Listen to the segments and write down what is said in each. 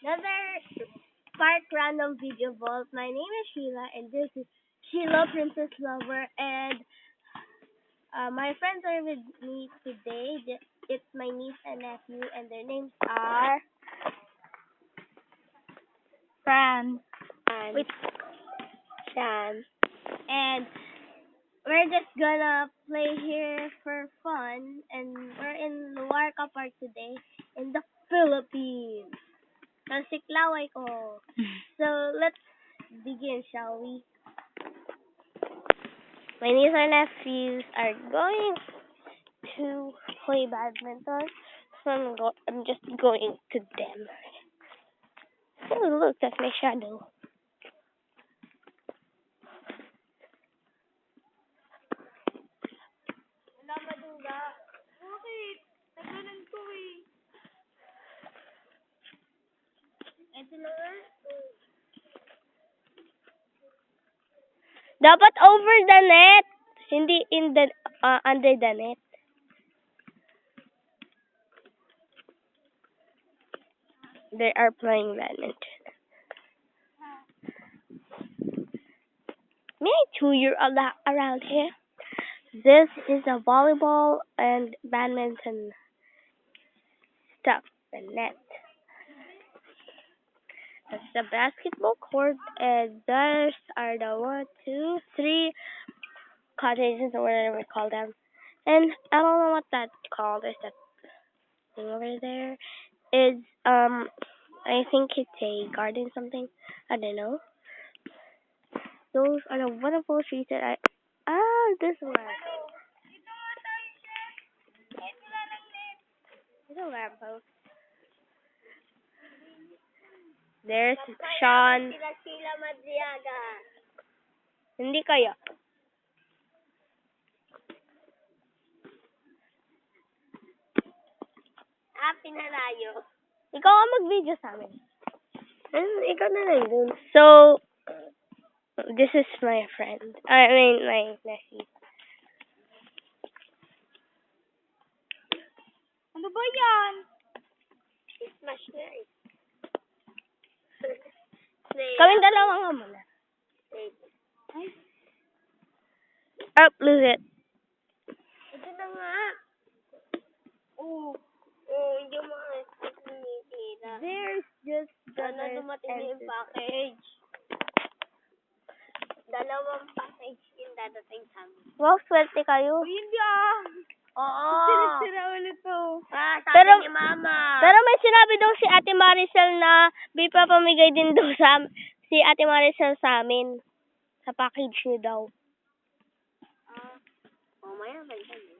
Another Spark Random Video Vault. My name is Sheila, and this is Sheila Princess Lover, and my friends are with me today. It's my niece and nephew, and their names are Fran. Wait, Shan. And we're just gonna play here for fun, and we're in Luarca Park today in the Philippines. Sa Siklaway ko. So, let's begin, shall we? My niece and nephews are going to play badminton, so I'm just going to them. Oh, look, that's my shadow. Wala madula. Bakit? Nagalan ko eh. Ito na nga. Dapat over the net, hindi in the under the net. They are playing badminton. May I tour you around here? This is a volleyball and badminton stuff, the net. That's the basketball court, and those are the 1, 2, 3 cottages or whatever we call them. And I don't know what that's called. There's that thing over there. Is I think it's a garden something. I don't know. Those are the wonderful trees that this one. There's a lamppost. There's Sean. Sheila Madriaga. Hindi kaya. Pinalayo. Ikaw ang mag-video sa amin. Ikaw na lang dun. So, this is my friend. I mean, my nephew. Ano ba yan? Smash na eh. Kaming dalawa nga muna. Ay, Up, lose it. ito na nga. Hindi mo sinitira. There's just Sana dumating yung package. Dalawang package yung dadating sa amin. Wow, swerte kayo. Hindi ah. Oo. Sira ulit to. Sabi Pero- ni Mama. Pero may sinabi daw si Ate Maricel na may papamigay din daw si Ate Maricel sa amin. Sa package niyo daw. Maya, balikan mo.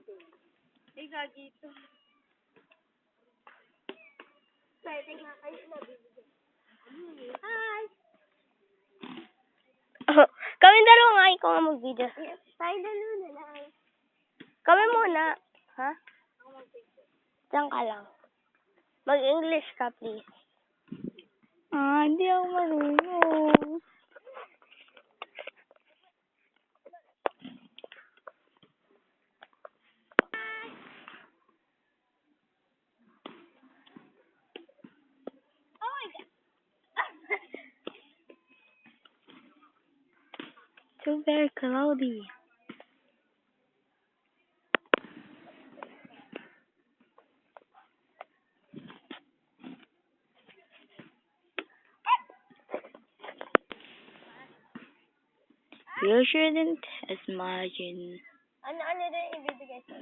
Gagi ito. Pwede nga kayo nabibigyan. Hi! Kaming dalawa nga, ikaw nga mag-video. Tayo dalawa na lang. Kami muna. Ha? Diyan ka lang. Mag-English ka, please. Hindi ako marunong. It's very cloudy. You shouldn't imagine. Ano din ibibigay sa